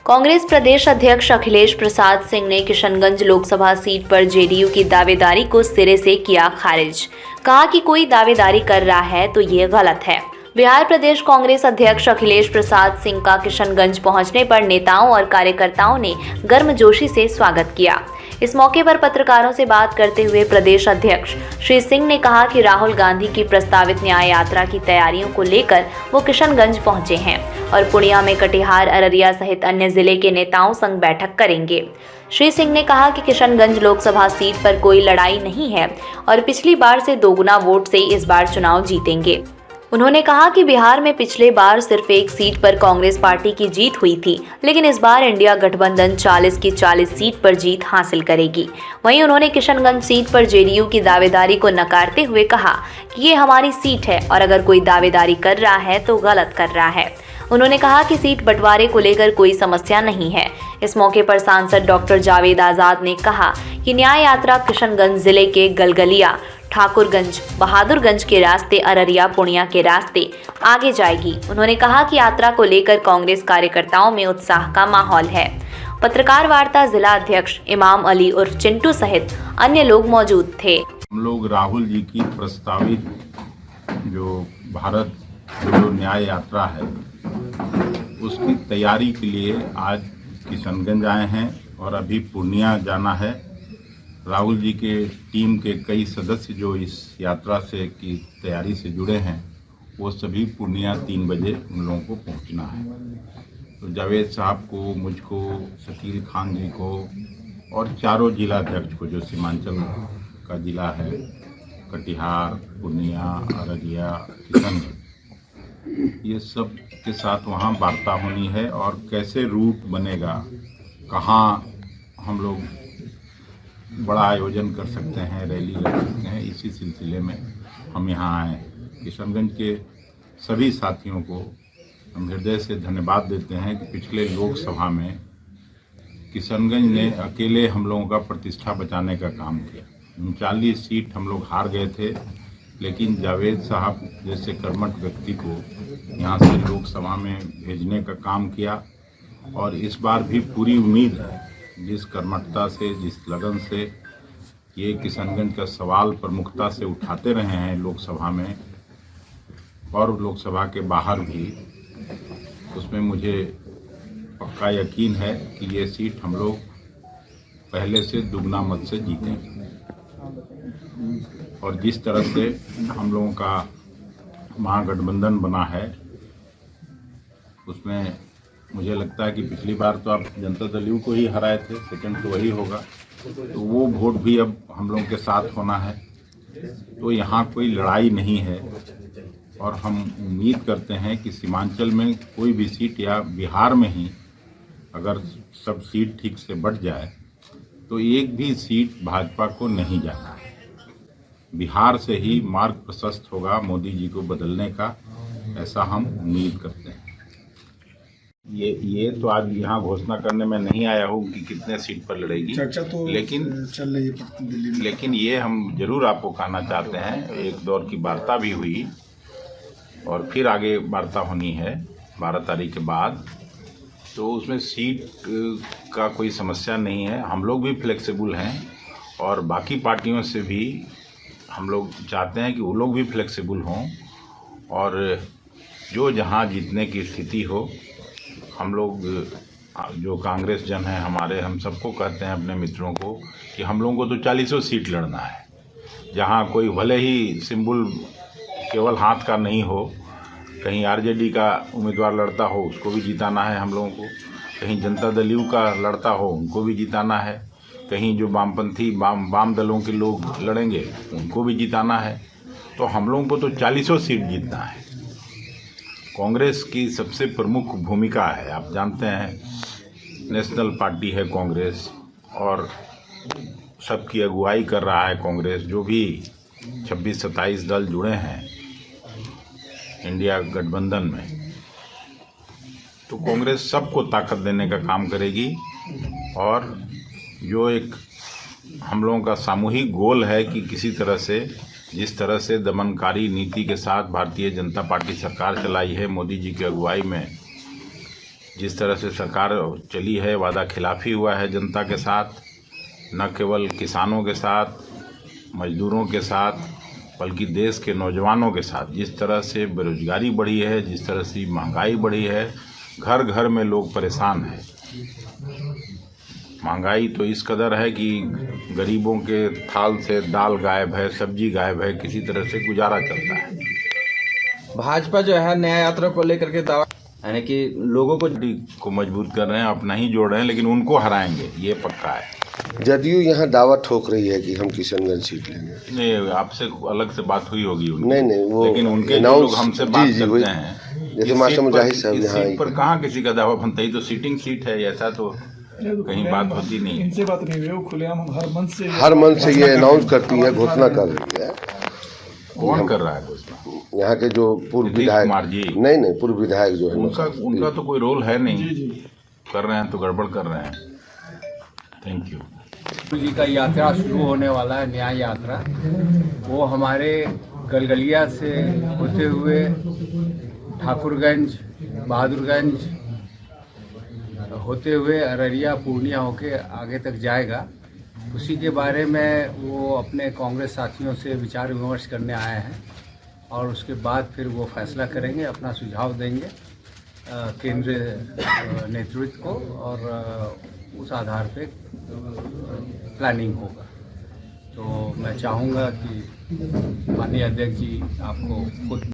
कांग्रेस प्रदेश अध्यक्ष अखिलेश प्रसाद सिंह ने किशनगंज लोकसभा सीट पर जेडीयू की दावेदारी को सिरे से किया खारिज। कहा कि कोई दावेदारी कर रहा है तो ये गलत है। बिहार प्रदेश कांग्रेस अध्यक्ष अखिलेश प्रसाद सिंह का किशनगंज पहुंचने पर नेताओं और कार्यकर्ताओं ने गर्मजोशी से स्वागत किया। इस मौके पर पत्रकारों से बात करते हुए प्रदेश अध्यक्ष श्री सिंह ने कहा कि राहुल गांधी की प्रस्तावित न्याय यात्रा की तैयारियों को लेकर वो किशनगंज पहुंचे हैं और पूर्णिया में कटिहार, अररिया सहित अन्य जिले के नेताओं संग बैठक करेंगे। श्री सिंह ने कहा कि किशनगंज लोकसभा सीट पर कोई लड़ाई नहीं है और पिछली बार से दोगुना वोट से इस बार चुनाव जीतेंगे। उन्होंने कहा कि बिहार में पिछले बार सिर्फ एक सीट पर कांग्रेस पार्टी की जीत हुई थी, लेकिन इस बार इंडिया गठबंधन 40 की 40 सीट पर जीत हासिल करेगी। वहीं उन्होंने किशनगंज सीट पर जेडीयू की दावेदारी को नकारते हुए कहा कि ये हमारी सीट है और अगर कोई दावेदारी कर रहा है तो गलत कर रहा है। उन्होंने कहा कि सीट बंटवारे को लेकर कोई समस्या नहीं है। इस मौके पर सांसद डॉक्टर जावेद आजाद ने कहा कि न्याय यात्रा किशनगंज जिले के गलगलिया, ठाकुरगंज, बहादुरगंज के रास्ते अररिया, पूर्णिया के रास्ते आगे जाएगी। उन्होंने कहा कि यात्रा को लेकर कांग्रेस कार्यकर्ताओं में उत्साह का माहौल है। पत्रकार वार्ता जिला अध्यक्ष इमाम अली उर्फ चिंटू सहित अन्य लोग मौजूद थे। हम लोग राहुल जी की प्रस्तावित जो भारत जो न्याय यात्रा है उसकी तैयारी के लिए आज किशनगंज आए हैं और अभी पूर्णिया जाना है। राहुल जी के टीम के कई सदस्य जो इस यात्रा से की तैयारी से जुड़े हैं वो सभी पूर्णिया 3 बजे उन लोगों को पहुंचना है। तो जावेद साहब को, मुझको, शकील खान जी को और चारों जिला अध्यक्ष को, जो सीमांचल का जिला है, कटिहार, पूर्णिया, अररिया, किशनगंज, ये सब के साथ वहाँ वार्ता होनी है और कैसे रूट बनेगा, कहाँ हम लोग बड़ा आयोजन कर सकते हैं, रैली कर सकते हैं, इसी सिलसिले में हम यहाँ आए। किशनगंज के सभी साथियों को हम हृदय से धन्यवाद देते हैं कि पिछले लोकसभा में किशनगंज ने अकेले हम लोगों का प्रतिष्ठा बचाने का काम किया। 39 सीट हम लोग हार गए थे, लेकिन जावेद साहब जैसे कर्मठ व्यक्ति को यहाँ से लोकसभा में भेजने का काम किया और इस बार भी पूरी उम्मीद है, जिस कर्मठता से, जिस लगन से ये किशनगंज का सवाल प्रमुखता से उठाते रहे हैं लोकसभा में और लोकसभा के बाहर भी, उसमें मुझे पक्का यकीन है कि ये सीट हम लोग पहले से दुगना मत से जीतेंगे। और जिस तरह से हम लोगों का महागठबंधन बना है उसमें मुझे लगता है कि पिछली बार तो आप जनता दल यू को ही हराए थे, सेकंड तो वही होगा, तो वो वोट भी अब हम लोगों के साथ होना है। तो यहाँ कोई लड़ाई नहीं है और हम उम्मीद करते हैं कि सीमांचल में कोई भी सीट या बिहार में ही अगर सब सीट ठीक से बढ़ जाए तो एक भी सीट भाजपा को नहीं जाना है। बिहार से ही मार्ग प्रशस्त होगा मोदी जी को बदलने का, ऐसा हम उम्मीद करते हैं। ये तो आज यहाँ घोषणा करने में नहीं आया हूँ कि कितने सीट पर लड़ेगी, चर्चा तो लेकिन चल रही है दिल्ली में। लेकिन ये हम जरूर आपको कहना चाहते हैं, एक दौर की वार्ता भी हुई और फिर आगे वार्ता होनी है 12 तारीख के बाद, तो उसमें सीट का कोई समस्या नहीं है। हम लोग भी फ्लेक्सिबल हैं और बाकी पार्टियों से भी हम लोग चाहते हैं कि वो लोग भी फ्लेक्सिबल हों और जो जहाँ जीतने की स्थिति हो, हम लोग जो कांग्रेस जन है हमारे, हम सबको कहते हैं अपने मित्रों को कि हम लोगों को तो 40 सीट लड़ना है, जहाँ कोई भले ही सिंबल केवल हाथ का नहीं हो, कहीं आरजेडी का उम्मीदवार लड़ता हो उसको भी जिताना है हम लोगों को, कहीं जनता दल यू का लड़ता हो उनको भी जिताना है, कहीं जो वामपंथी वाम दलों के लोग लड़ेंगे उनको भी जिताना है। तो हम लोगों को तो 40 सीट जीतना है। कांग्रेस की सबसे प्रमुख भूमिका है, आप जानते हैं नेशनल पार्टी है कांग्रेस और सबकी अगुवाई कर रहा है कांग्रेस। जो भी 26-27 दल जुड़े हैं इंडिया गठबंधन में, तो कांग्रेस सबको ताकत देने का काम करेगी और जो एक हम लोगों का सामूहिक गोल है कि किसी तरह से, जिस तरह से दमनकारी नीति के साथ भारतीय जनता पार्टी सरकार चलाई है मोदी जी की अगुवाई में, जिस तरह से सरकार चली है, वादा खिलाफी हुआ है जनता के साथ, न केवल किसानों के साथ, मजदूरों के साथ, बल्कि देश के नौजवानों के साथ। जिस तरह से बेरोजगारी बढ़ी है, जिस तरह से महंगाई बढ़ी है, घर घर में लोग परेशान हैं। महंगाई तो इस कदर है कि गरीबों के थाल से दाल गायब है, सब्जी गायब है, किसी तरह से गुजारा चलता है। भाजपा जो है न्याय यात्रा को लेकर के दावा, यानी कि लोगों को मजबूत कर रहे हैं, अपना ही जोड़ रहे हैं, लेकिन उनको हराएंगे, ये पक्का है। जदयू यहाँ दावा ठोक रही है कि हम किशनगंज सीट लेंगे। नहीं, आपसे अलग से बात हुई होगी उनकी। नहीं, वो लेकिन उनके जो लोग हमसे बात करते हैं, जैसे मास्टर मुजाहिद साहब इस यहाँ सीट पर कहाँ किसी का दावा बनता है? तो सीटिंग सीट है, ऐसा तो कहीं बात होती नहीं है। इनसे बात नहीं हुई, वो खुलेआम हर मंच से ये अनाउंस करती है, घोषणा कर रही है। कौन कर रहा है घोषणा? यहाँ के जो पूर्व विधायक, नहीं पूर्व विधायक जो है, उनका तो कोई रोल है नहीं। कर रहे हैं तो गड़बड़ कर रहे हैं। थैंक यू जी का यात्रा शुरू होने वाला है, न्याय यात्रा। वो हमारे गलगलिया से होते हुए ठाकुरगंज, बहादुरगंज होते हुए अररिया, पूर्णिया होके आगे तक जाएगा। उसी के बारे में वो अपने कांग्रेस साथियों से विचार विमर्श करने आए हैं और उसके बाद फिर वो फैसला करेंगे, अपना सुझाव देंगे केंद्रीय नेतृत्व को और उस आधार पे प्लानिंग होगा। तो मैं चाहूँगा कि माननीय अध्यक्ष जी आपको खुद